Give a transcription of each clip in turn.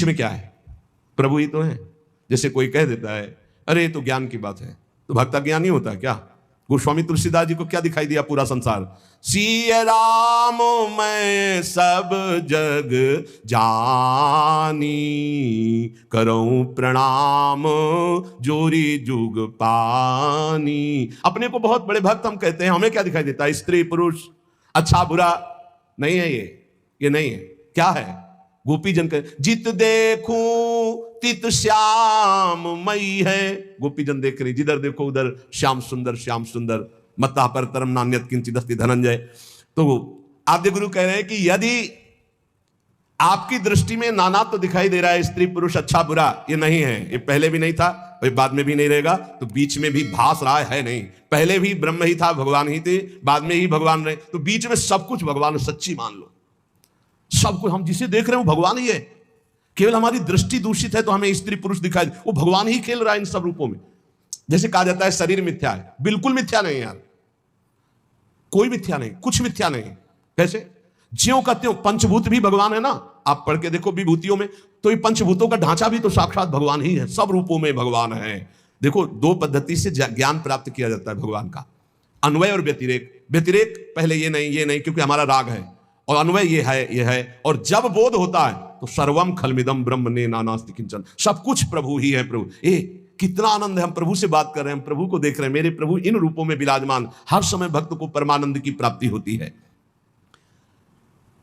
बीच में क्या है? प्रभु ही तो है। जैसे कोई कह देता है अरे ये तो ज्ञान की बात है, तो भक्ता ज्ञानी होता है क्या? गोस्वामी तुलसीदास जी को क्या दिखाई दिया? पूरा संसार। सिय राम मैं सब जग जानी, करऊं प्रणाम जोरी जुग पानी। अपने को बहुत बड़े भक्त हम कहते हैं, हमें क्या दिखाई देता है? स्त्री पुरुष, अच्छा बुरा नहीं है ये नहीं है। क्या है? गोपी जन कह जित देखूं तित श्याम मई है। गोपी जन देख रही, जिधर देखो उधर श्याम सुंदर मत्ता पर तरम नान्यत किंचित अस्ति धनंजय। तो आद्य गुरु कह रहे हैं कि यदि आपकी दृष्टि में नाना तो दिखाई दे रहा है, स्त्री पुरुष अच्छा बुरा, ये नहीं है, ये पहले भी नहीं था, बाद में भी नहीं रहेगा, तो बीच में भी भास रहा है नहीं। पहले भी ब्रह्म ही था, भगवान ही थे, बाद में ही भगवान रहे, तो बीच में सब कुछ भगवान सच्ची मान लो। सब कुछ हम जिसे देख रहे हैं वो भगवान ही है, केवल हमारी दृष्टि दूषित है तो हमें स्त्री पुरुष दिखाई, वो भगवान ही खेल रहा है इन सब रूपों में। जैसे कहा जाता है शरीर मिथ्या है, बिल्कुल मिथ्या नहीं यार, कोई मिथ्या नहीं, कुछ मिथ्या नहीं। कैसे? ज्यों का त्यों, पंचभूत भी भगवान है ना, आप पढ़ के देखो विभूतियों में, तो ये पंचभूतों का ढांचा भी तो साक्षात भगवान ही है, सब रूपों में भगवान है। देखो दो पद्धति से ज्ञान प्राप्त किया जाता है भगवान का, अन्वय और व्यतिरेक। व्यतिरेक पहले ये नहीं क्योंकि हमारा राग है, और अन्वय ये है, और जब बोध होता है तो सर्वम खलमिदम ब्रह्म ने नानास्ति किंचन, सब कुछ प्रभु ही है। प्रभु कितना आनंद है, हम प्रभु से बात कर रहे हैं, हम प्रभु को देख रहे हैं, मेरे प्रभु इन रूपों में विराजमान। हर समय भक्त को परमानंद की प्राप्ति होती है।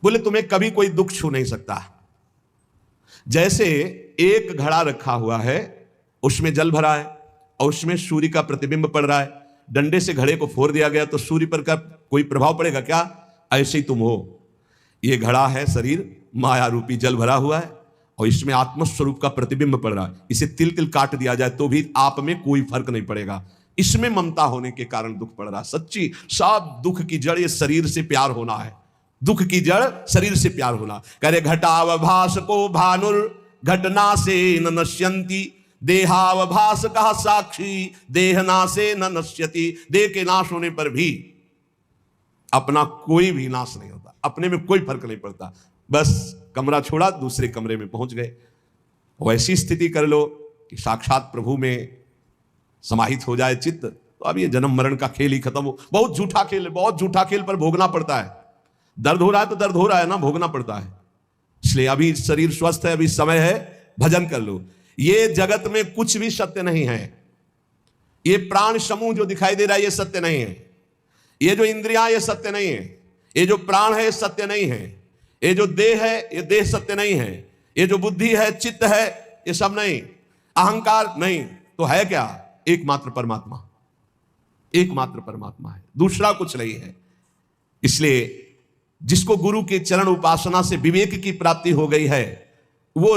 बोले तुम्हें कभी कोई दुख छू नहीं सकता। जैसे एक घड़ा रखा हुआ है, उसमें जल भरा है और उसमें सूर्य का प्रतिबिंब पड़ रहा है, डंडे से घड़े को फोड़ दिया गया तो सूर्य पर का कोई प्रभाव पड़ेगा क्या? ऐसे ही तुम हो, ये घड़ा है शरीर, माया रूपी जल भरा हुआ है और इसमें आत्मस्वरूप का प्रतिबिंब पड़ रहा है। इसे तिल तिल काट दिया जाए तो भी आप में कोई फर्क नहीं पड़ेगा। इसमें ममता होने के कारण दुख पड़ रहा। सच्ची सब दुख की जड़ ये शरीर से प्यार होना है, दुख की जड़ शरीर से प्यार होना। करे घटावभास को भानुर घटना से न नश्यंती, देहावभास का साक्षी देहना से न नश्यति। देह के नाश होने पर भी अपना कोई भी नाश नहीं होता, अपने में कोई फर्क नहीं पड़ता। बस कमरा छोड़ा दूसरे कमरे में पहुंच गए। वैसी स्थिति कर लो कि साक्षात प्रभु में समाहित हो जाए चित्त, तो अब ये जन्म मरण का खेल ही खत्म हो। बहुत झूठा खेल है, बहुत झूठा खेल, पर भोगना पड़ता है। दर्द हो रहा है तो दर्द हो रहा है ना, भोगना पड़ता है। इसलिए अभी शरीर स्वस्थ है, अभी समय है, भजन कर लो। ये जगत में कुछ भी सत्य नहीं है। ये प्राण समूह जो दिखाई दे रहा है ये सत्य नहीं है। ये जो इंद्रियां ये सत्य नहीं है। ये जो प्राण है ये सत्य नहीं है। ये जो देह है ये देह सत्य नहीं है। ये जो बुद्धि है, चित्त है, ये सब नहीं, अहंकार नहीं, तो है क्या? एकमात्र परमात्मा, एकमात्र परमात्मा है, दूसरा कुछ नहीं है। इसलिए जिसको गुरु के चरण उपासना से विवेक की प्राप्ति हो गई है, वो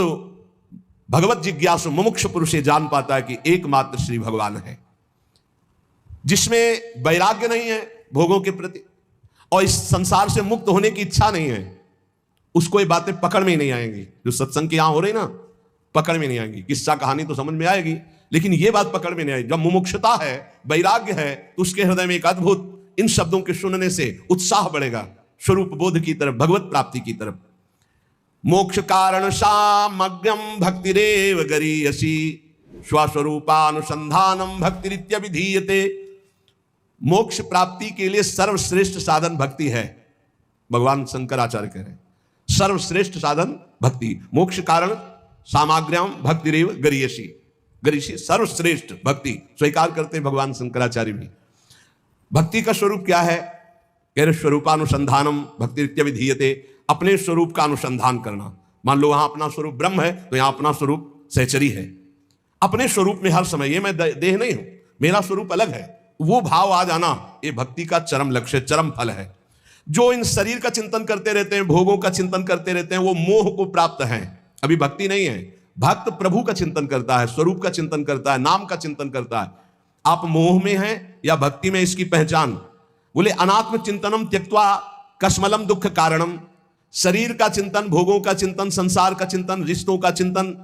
भगवत जिज्ञासु मुमुक्ष पुरुष जान पाता है कि एकमात्र श्री भगवान है। जिसमें वैराग्य नहीं है भोगों के प्रति और इस संसार से मुक्त होने की इच्छा नहीं है, उसको ये बातें पकड़ में ही नहीं आएंगी। जो सत्संग की यहां हो रही ना, पकड़ में नहीं आएंगी। किस्सा कहानी तो समझ में आएगी, लेकिन ये बात पकड़ में नहीं आएगी। जब मुमुक्षुता है, वैराग्य है, तो उसके हृदय में एक अद्भुत इन शब्दों के सुनने से उत्साह बढ़ेगा स्वरूप बोध की तरफ, भगवत प्राप्ति की तरफ। मोक्ष कारण सामग्र्यम भक्तिरेव गरीयसी, स्वस्वरूपानुसंधानम भक्तिरित्य विधीयते। मोक्ष प्राप्ति के लिए सर्वश्रेष्ठ साधन भक्ति है। भगवान शंकराचार्य कह रहे हैं सर्वश्रेष्ठ साधन भक्ति। मोक्ष कारण सामग्र्यम भक्तिरेव गरीयसी, गरीयसी सर्वश्रेष्ठ भक्ति स्वीकार करते हैं भगवान शंकराचार्य भी। भक्ति का स्वरूप क्या है? कह रहे स्वरूपानुसंधानम भक्तिरित्य विधीयते, अपने स्वरूप का अनुसंधान करना। मान लो वहां अपना स्वरूप ब्रह्म है तो यहां अपना स्वरूप सहचरी है। अपने स्वरूप में हर समय, ये मैं देह नहीं हूं, मेरा स्वरूप अलग है, वो भाव आ जाना, ये भक्ति का चरम लक्ष्य, चरम फल है। जो इन शरीर का चिंतन करते रहते हैं, भोगों का चिंतन करते रहते हैं, वो मोह को प्राप्त हैं, अभी भक्ति नहीं है। भक्त प्रभु का चिंतन करता है, स्वरूप का चिंतन करता है, नाम का चिंतन करता है। आप मोह में हैं या भक्ति में, इसकी पहचान। बोले अनात्म चिंतनम त्यक्त्वा कस्मलम दुख कारणम। शरीर का चिंतन, भोगों का चिंतन, संसार का चिंतन, रिश्तों का चिंतन,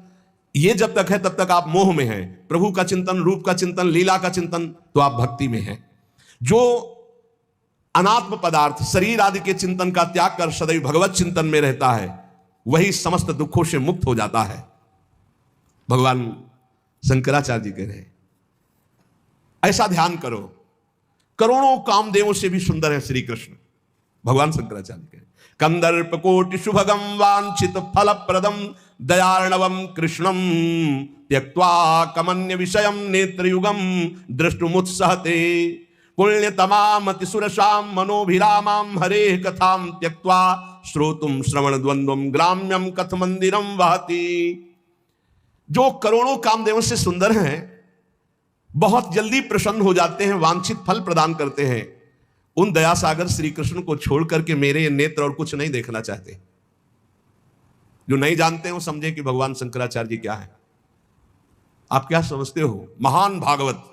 ये जब तक है तब तक आप मोह में हैं। प्रभु का चिंतन, रूप का चिंतन, लीला का चिंतन, तो आप भक्ति में हैं। जो अनात्म पदार्थ शरीर आदि के चिंतन का त्याग कर सदैव भगवत चिंतन में रहता है, वही समस्त दुखों से मुक्त हो जाता है। भगवान शंकराचार्य जी कह रहे हैं ऐसा ध्यान करो, करोड़ों कामदेवों से भी सुंदर है श्री कृष्ण। भगवान शंकराचार्य कह रहे कंदर्प कोटि शुभगम वांछित फल प्रदम दयार्णवम कृष्णम त्यक्त्वा कमन्य विषयम नेत्रयुगम दृष्टुमुत्सहते पुण्यतमामति सुरसाम मनोभिरामाम हरे कथाम त्यक्त्वा श्रोतुम श्रवण द्वंद्वम ग्राम्यम कथ मंदिरम वहति। जो करोड़ों कामदेवों से सुंदर हैं, बहुत जल्दी प्रसन्न हो जाते हैं, वांछित फल प्रदान करते हैं, उन दयासागर श्री कृष्ण को छोड़ करके मेरे नेत्र और कुछ नहीं देखना चाहते। जो नहीं जानते हो समझे कि भगवान शंकराचार्य जी क्या है। आप क्या समझते हो? महान भागवत,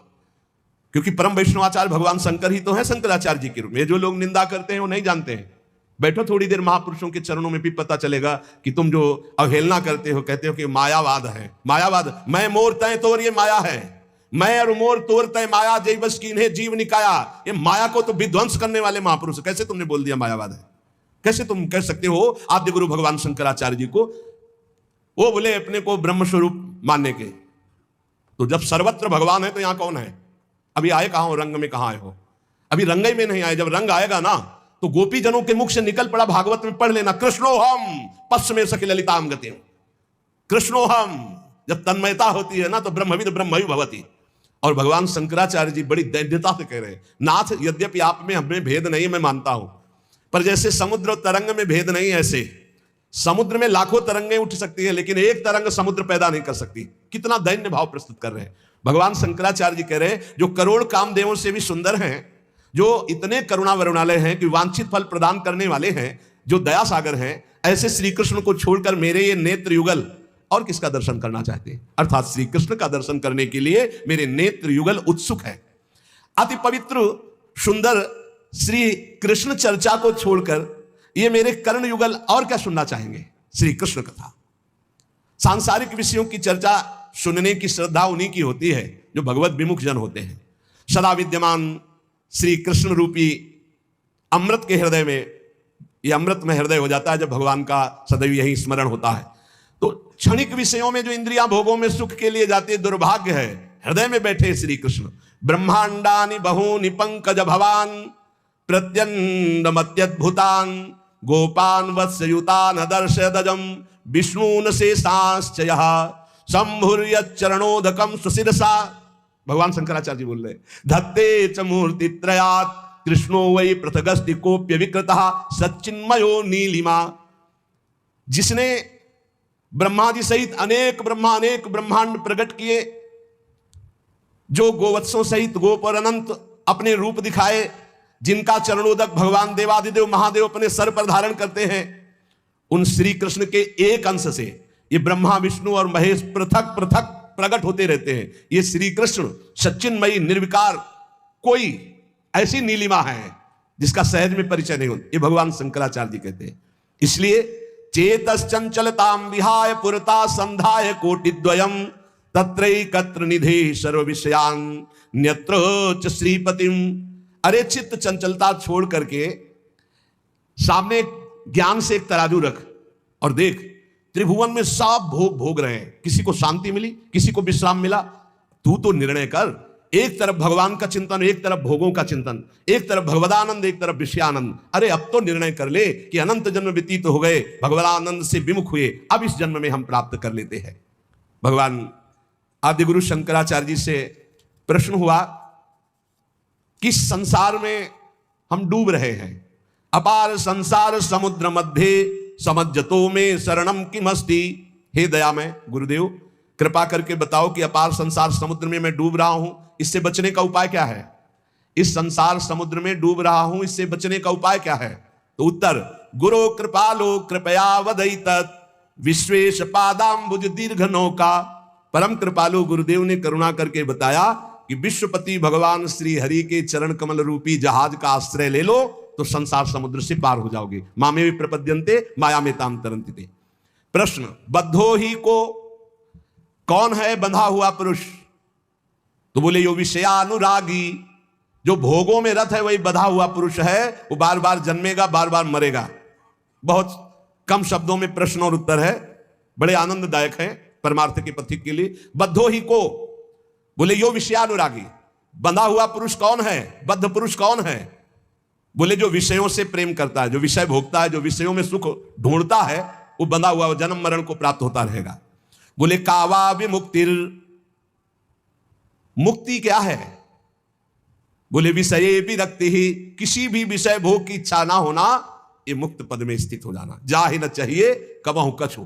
क्योंकि परम वैष्णवाचार्य भगवान शंकर ही तो है शंकराचार्य जी के रूप में। जो लोग निंदा करते हैं वो नहीं जानते हैं। बैठो थोड़ी देर महापुरुषों के चरणों में भी पता चलेगा कि तुम जो अवहेलना करते हो, कहते हो कि मायावाद है। मायावाद, मैं मोर तय तोर, ये माया है। मैं और मोर तोर तय माया जय बस की इन्हें जीव निकाया। ये माया को तो विध्वंस करने वाले महापुरुष, कैसे तुमने बोल दिया मायावाद है? कैसे तुम कह सकते हो आद्य गुरु भगवान शंकराचार्य जी को? वो बोले अपने को ब्रह्म स्वरूप मानने के। तो जब सर्वत्र भगवान है तो यहां कौन है? अभी आए कहां हो? रंग में कहां आए हो? अभी रंगई में नहीं आए। जब रंग आएगा ना तो गोपी जनों के मुख से निकल पड़ा, भागवत में पढ़ लेना, कृष्णोहम पश्चिमे सखी ललिताम गति। कृष्णोहम, जब तन्मयता होती है ना तो ब्रह्मविद ब्रह्मयु भवति। और भगवान शंकराचार्य जी बड़ी दैन्यता से कह रहे हैं, नाथ यद्यपि आप में हमें भेद नहीं, मैं मानता हूं, पर जैसे समुद्र और तरंग में भेद नहीं, ऐसे समुद्र में लाखों तरंगें उठ सकती है लेकिन एक तरंग समुद्र पैदा नहीं कर सकती। कितना दैन्य भाव प्रस्तुत कर रहे हैं भगवान शंकराचार्य जी। कह रहे हैं जो करोड़ कामदेवों से भी सुंदर हैं, जो इतने करुणा वरुणालय हैं कि वांछित फल प्रदान करने वाले हैं, जो दया सागर हैं, ऐसे श्री कृष्ण को छोड़कर मेरे ये नेत्र युगल और किसका दर्शन करना चाहते हैं? अर्थात श्री कृष्ण का दर्शन करने के लिए मेरे नेत्र युगल उत्सुक है। अति पवित्र सुंदर श्री कृष्ण चर्चा को छोड़कर ये मेरे कर्ण युगल और क्या सुनना चाहेंगे? श्री कृष्ण कथा। सांसारिक विषयों की चर्चा सुनने की श्रद्धा उन्हीं की होती है जो भगवत विमुख जन होते हैं। सदा विद्यमान श्री कृष्ण रूपी अमृत के हृदय में, ये अमृत में हृदय हो जाता है जब भगवान का सदैव यही स्मरण होता है। तो क्षणिक विषयों में जो इंद्रियां भोगों में सुख के लिए जाती है, दुर्भाग्य है। हृदय में बैठे श्री कृष्ण। ब्रह्मांडानि बहूनि पंकज भवान प्रत्यंडमत्यद्भुतान गोपान वत्सयुतान दर्शयदजम विष्णून शेषांश्चयः शंभुर्यच्चरणोदकम सुशिरसा। भगवान शंकराचार्य जी बोल रहे धत्ते च मूर्ति त्रयात् कृष्णो वै पृथगस्ति कोप्य विकृतः सच्चिन्मयो नीलिमा। जिसने ब्रह्मा जी सहित अनेक ब्रह्मांड प्रकट किए, जो गोवत्सों सहित गोप और अनंत अपने रूप दिखाए, जिनका चरणोदक भगवान देवादिदेव महादेव अपने सर पर धारण करते हैं, उन श्री कृष्ण के एक अंश से ये ब्रह्मा विष्णु और महेश पृथक पृथक प्रकट होते रहते हैं। ये श्री कृष्ण सच्चिन्मयी निर्विकार कोई ऐसी नीलिमा है जिसका सहज में परिचय नहीं होता। ये भगवान शंकराचार्य जी कहते हैं। इसलिए चेतश्चंचलतां विहाय पुरता संधाय कोटिद्वयम् तत्रैकत्र निधे सर्व विषयान् न्यत्र च श्रीपतिम्। अरे चित्त चंचलता छोड़ करके सामने ज्ञान से एक तराजू रख और देख, त्रिभुवन में सब भोग भोग रहे हैं। किसी को शांति मिली, किसी को विश्राम मिला। तू तो निर्णय कर, एक तरफ भगवान का चिंतन, एक तरफ भोगों का चिंतन, एक तरफ भगवदानंद, एक तरफ विषयानंद। अरे अब तो निर्णय कर ले कि अनंत जन्म व्यतीत हो गए, भगवदानंद से विमुख हुए, अब इस जन्म में हम प्राप्त कर लेते हैं। भगवान आदि गुरु शंकराचार्य जी से प्रश्न हुआ कि संसार में हम डूब रहे हैं, अपार संसार समुद्र मध्य समज्जतो में शरणम किमस्ति। हे दया में गुरुदेव कृपा करके बताओ कि अपार संसार समुद्र में मैं डूब रहा हूं, इससे बचने का उपाय क्या है? इस संसार समुद्र में डूब रहा हूं, इससे बचने का उपाय क्या है? तो उत्तर, गुरु कृपालो कृपया वदई तत् विश्वेश पादाम्बुज दीर्घ नौका। परम कृपालु गुरुदेव ने करुणा करके बताया कि विश्वपति भगवान श्री हरि के चरण कमल रूपी जहाज का आश्रय ले लो तो संसार समुद्र से पार हो जाओगे। मामे भी प्रपद्यन्ते माया में ताम तरन्ति ते। प्रश्न, बद्धो ही को कौन है बंधा हुआ पुरुष? तो बोले यो विषयानुरागी, जो भोगों में रत है वही बंधा हुआ पुरुष है। वो बार बार जन्मेगा, बार बार मरेगा। बहुत कम शब्दों में प्रश्न और उत्तर है, बड़े आनंददायक है। परमार्थ के पथिक के लिए। बद्धो ही को, बोले यो विषयानुरागी। बंधा हुआ पुरुष कौन है, बद्ध पुरुष कौन है? बोले जो विषयों से प्रेम करता है, जो विषय भोगता है, जो विषयों में सुख ढूंढता है, वो बंधा हुआ, वो जन्म मरण को प्राप्त होता रहेगा। बोले कावा विमुक्तिर, मुक्ति क्या है? बोले विषय विरक्ति ही, किसी भी विषय भोग की इच्छा ना होना, ये मुक्त पद में स्थित हो जाना। जा ही न चाहिए कबहु कछु,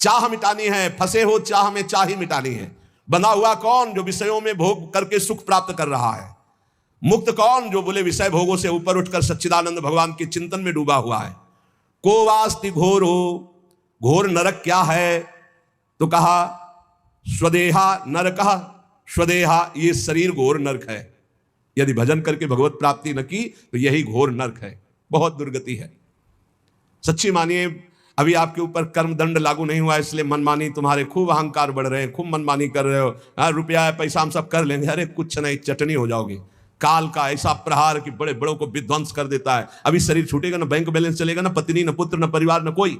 चाह मिटानी है, फंसे हो चाह में चाह ही मिटानी है। बंधा हुआ कौन? जो विषयों में भोग करके सुख प्राप्त कर रहा है। मुक्त कौन? जो बोले विषय भोगों से ऊपर उठकर सच्चिदानंद भगवान के चिंतन में डूबा हुआ है। को वास्ति घोर हो, घोर नरक क्या है? तो कहा स्वदेहा नरकः, स्वदेहा ये शरीर घोर नरक है। यदि भजन करके भगवत प्राप्ति न की तो यही घोर नरक है, बहुत दुर्गति है। सच्ची मानिए, अभी आपके ऊपर कर्म दंड लागू नहीं हुआ, इसलिए मनमानी तुम्हारे खूब अहंकार बढ़ रहे हैं, खूब मनमानी कर रहे हो। हाँ, रुपया है, पैसा हम सब कर लेंगे। अरे कुछ नहीं, चटनी हो जाओगे। काल का ऐसा प्रहार कि बड़े बड़ों को विध्वंस कर देता है। अभी शरीर छूटेगा, ना बैंक बैलेंस चलेगा, ना पत्नी, ना पुत्र, ना परिवार, ना कोई।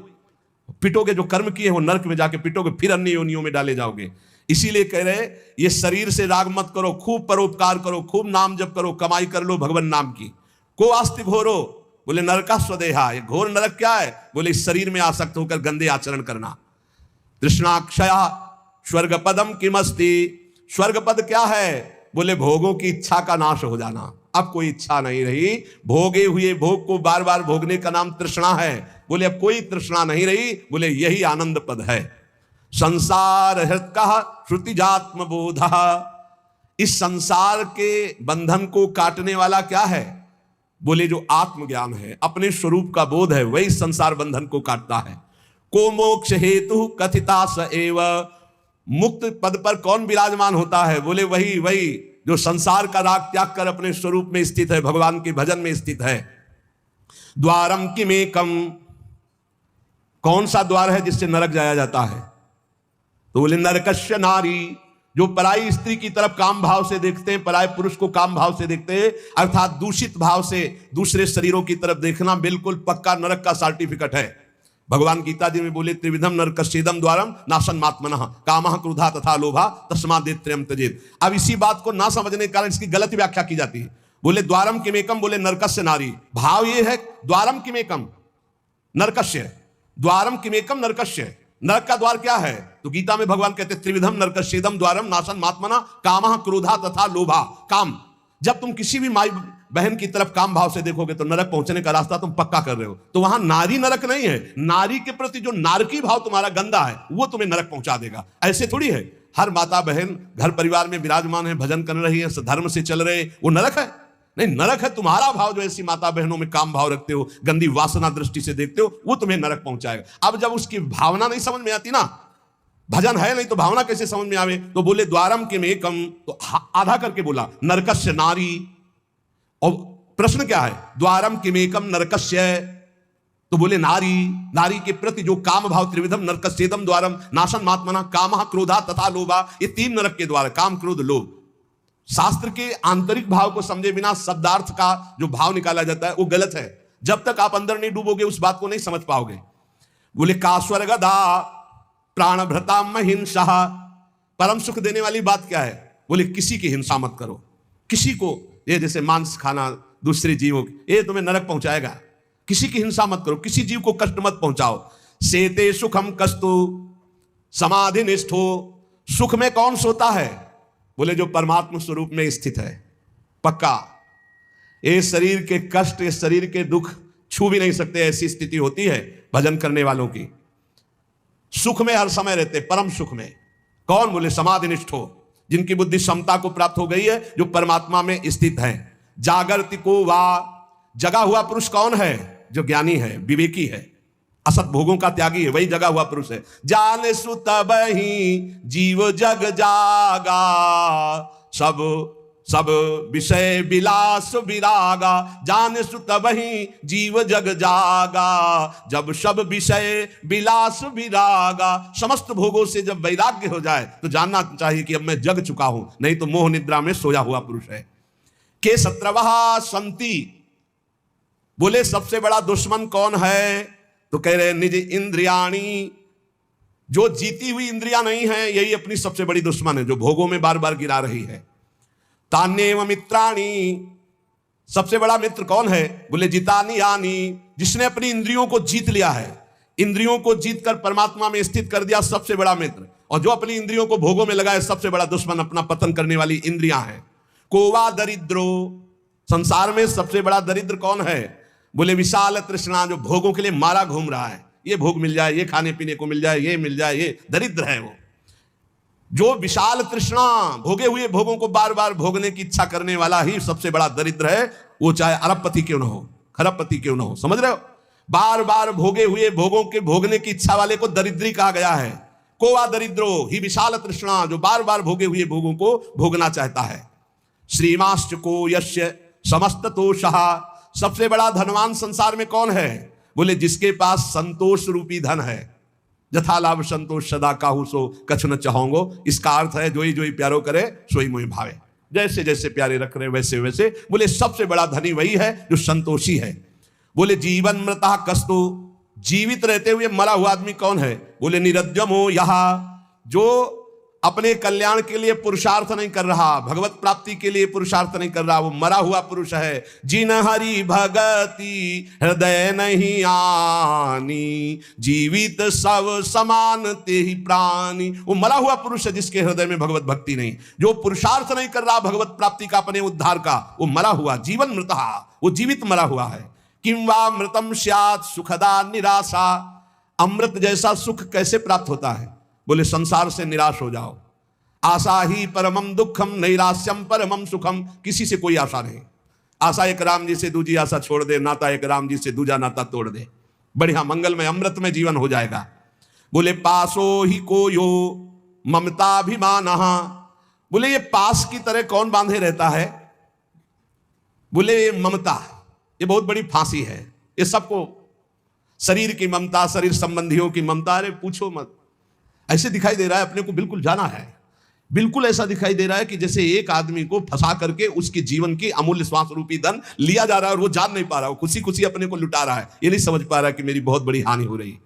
पिटोगे, जो कर्म किए हो नरक में जाके पिटोगे, फिर अन्य योनियों में डाले जाओगे। इसीलिए कह रहे ये शरीर से राग मत करो, खूब परोपकार करो, खूब नाम जप करो, कमाई कर लो भगवान नाम की। को आस्ति घोरो, बोले नरका स्वदेहा, ये घोर नरक क्या है? बोले इस शरीर में आसक्त होकर गंदे आचरण करना। तृष्णाक्षया स्वर्ग पदम किमस्ति, स्वर्ग पद क्या है? बोले भोगों की इच्छा का नाश हो जाना। अब कोई इच्छा नहीं रही, भोगे हुए भोग को बार बार भोगने का नाम तृष्णा है। बोले अब कोई तृष्णा नहीं रही, बोले यही आनंद पद है। संसार हृतकः श्रुतिजात्म बोधः, इस संसार के बंधन को काटने वाला क्या है? बोले जो आत्मज्ञान है, अपने स्वरूप का बोध है, वही संसार बंधन को काटता है। को मोक्ष हेतु कथिता स एव, मुक्त पद पर कौन विराजमान होता है? बोले वही जो संसार का राग त्याग कर अपने स्वरूप में स्थित है, भगवान के भजन में स्थित है। द्वारम किमेकम, कौन सा द्वार है जिससे नरक जाया जाता है? तो बोले नरकस्य नारी, जो पराई स्त्री की तरफ काम भाव से देखते हैं, पराय पुरुष को काम भाव से देखते हैं, अर्थात दूषित भाव से दूसरे शरीरों की तरफ देखना, बिल्कुल पक्का नरक का सर्टिफिकेट है। भगवान गीता जी में बोले त्रिविधम नरकस्येदम द्वारम नाशन्मात्मनः कामः क्रोधः तथा लोभः तस्मादेत्रयम् त्यजेत्। अब इसी बात को ना समझने के कारण इसकी गलत व्याख्या की जाती है। बोले द्वारम किमेकम, बोले नरकस्य नारी, भाव ये है द्वारम किमेकम नरकस्य, द्वारम किमेकम नरकस्य। नरक का द्वार क्या है? तो गीता में भगवान कहते हैं त्रिविधम नरकस्येदम द्वारम नाशन्मात्मनः कामः क्रोधः तथा लोभः। काम, जब तुम किसी भी माई बहन की तरफ काम भाव से देखोगे तो नरक पहुंचने का रास्ता तुम पक्का कर रहे हो। तो वहां नारी नरक नहीं है, नारी के प्रति जो नारकी भाव तुम्हारा गंदा है वो तुम्हें नरक पहुंचा देगा। ऐसे थोड़ी है हर माता बहन घर परिवार में विराजमान है, भजन कर रही है, धर्म से चल रहे, वो नरक है? नहीं, नरक है तुम्हारा भाव जो ऐसी माता बहनों में काम भाव रखते हो, गंदी वासना दृष्टि से देखते हो, वो तुम्हें नरक पहुंचाएगा। अब जब उसकी भावना नहीं समझ में आती ना, भजन है नहीं तो भावना कैसे समझ में आवे? तो बोले द्वारम किमेकम, तो आधा करके बोला नरकस्य नारी। और प्रश्न क्या है? द्वारम किमेकम नरकस्य, तो बोले नारी, नारी के प्रति जो काम भाव, त्रिविधम नरकस्येदम द्वारम नाशन्मात्मनः कामः क्रोधः तथा लोभः, ये तीन नरक के द्वार, काम क्रोध लोभ। शास्त्र के आंतरिक भाव को समझे बिना शब्दार्थ का जो भाव निकाला जाता है वो गलत है। जब तक आप अंदर नहीं डूबोगे उस बात को नहीं समझ पाओगे। बोले का स्वर्गदा प्राणभृता महिंसा, परम सुख देने वाली बात क्या है? बोले किसी की हिंसा मत करो, किसी को, ये जैसे मांस खाना दूसरे जीवों, ये तुम्हें नरक पहुंचाएगा। किसी की हिंसा मत करो, किसी जीव को कष्ट मत पहुंचाओ। सेते सुखम कस्तु समाधि निष्ठो, सुख में कौन सोता है? बोले जो परमात्मा स्वरूप में स्थित है, पक्का। ये शरीर के कष्ट, ये शरीर के दुख छू भी नहीं सकते, ऐसी स्थिति होती है भजन करने वालों की। सुख में हर समय रहते, परम सुख में। कौन? बोले समाधि निष्ठो, जिनकी बुद्धि समता को प्राप्त हो गई है, जो परमात्मा में स्थित है। जागृति को वा, जगा हुआ पुरुष कौन है? जो ज्ञानी है, विवेकी है, असत भोगों का त्यागी है, वही जगा हुआ पुरुष है। जाने सुत बही जीव जग जागा, सब विषय विलास विरागा। जाने सुत बही जीव जग जागा, जब सब विषय विलास विरागा। समस्त भोगों से जब वैराग्य हो जाए तो जानना चाहिए कि अब मैं जग चुका हूं, नहीं तो मोह निद्रा में सोया हुआ पुरुष है। के शत्रवः संति, बोले सबसे बड़ा दुश्मन कौन है? तो कह रहे निज इंद्रियाणी, जो जीती हुई इंद्रियां नहीं है, यही अपनी सबसे बड़ी दुश्मन है, जो भोगों में बार बार गिरा रही है। तान्येव मित्राणि, सबसे बड़ा मित्र कौन है? बोले जितानी यानी, जिसने अपनी इंद्रियों को जीत लिया है, इंद्रियों को जीत कर परमात्मा में स्थित कर दिया, सबसे बड़ा मित्र। और जो अपनी इंद्रियों को भोगों में लगाए, सबसे बड़ा दुश्मन अपना पतन करने वाली इंद्रियां हैं। कोवा दरिद्रो, संसार में सबसे बड़ा दरिद्र कौन है? बोले विशाल तृष्णा, जो भोगों के लिए मारा घूम रहा है, ये भोग मिल जाए, ये खाने पीने को मिल जाए, ये मिल जाए, ये दरिद्र है वो। जो विशाल तृष्णा, भोगे हुए भोगों को बार बार भोगने की इच्छा करने वाला ही सबसे बड़ा दरिद्र है। वो चाहे अरबपति क्यों ना हो, खरबपति क्यों ना हो, समझ रहे हो? बार बार भोगे हुए भोगों के भोगने की इच्छा वाले को दरिद्री कहा गया है। कोवा दरिद्रो ही विशाल तृष्णा, जो बार बार भोगे हुए भोगों को भोगना चाहता है। श्रीमाश्च को यस्य समस्त तोषः, सबसे बड़ा धनवान संसार में कौन है? बोले जिसके पास संतोष रूपी धन है। जथा लाभ संतोष सदा काहू सो कछु न चाहोंगो। इसका अर्थ है जो ही प्यारो करे सोई मोहि भावे, जैसे जैसे प्यारे रख रहे वैसे वैसे। बोले सबसे बड़ा धनी वही है जो संतोषी है। बोले जीवन मृता कस्तु, जीवित रहते हुए मरा हुआ आदमी कौन है? बोले निरद्यमो यहा, जो अपने कल्याण के लिए पुरुषार्थ नहीं कर रहा, भगवत प्राप्ति के लिए पुरुषार्थ नहीं कर रहा, वो मरा हुआ पुरुष है। जिन हरि भगति हृदय नहीं आनी, जीवित सब समान ते ही प्राणी। वो मरा हुआ पुरुष है जिसके हृदय में भगवत भक्ति नहीं, जो पुरुषार्थ नहीं कर रहा भगवत प्राप्ति का, अपने उद्धार का, वो मरा हुआ। जीवन मृतः, वो जीवित मरा हुआ है। किं वा मृतम स्यात् सुखदा निराशा, अमृत जैसा सुख कैसे प्राप्त होता है? बोले संसार से निराश हो जाओ। आशा ही परमम दुखम नैराश्यम परमम सुखम, किसी से कोई आशा नहीं। आशा एक राम जी से दूजी आशा छोड़ दे, नाता एक राम जी से दूजा नाता तोड़ दे, बढ़िया मंगलमय अमृत में जीवन हो जाएगा। बोले पासो ही को यो ममताभिमान, बोले ये पास की तरह कौन बांधे रहता है? बोले ये ममता, ये बहुत बड़ी फांसी है। ये सबको शरीर की ममता, शरीर संबंधियों की ममता, अरे पूछो मत। ऐसे दिखाई दे रहा है अपने को बिल्कुल जाना है, बिल्कुल ऐसा दिखाई दे रहा है कि जैसे एक आदमी को फंसा करके उसके जीवन की अमूल्य श्वास रूपी धन लिया जा रहा है और वो जान नहीं पा रहा, वो खुशी खुशी अपने को लुटा रहा है। ये नहीं समझ पा रहा कि मेरी बहुत बड़ी हानि हो रही है।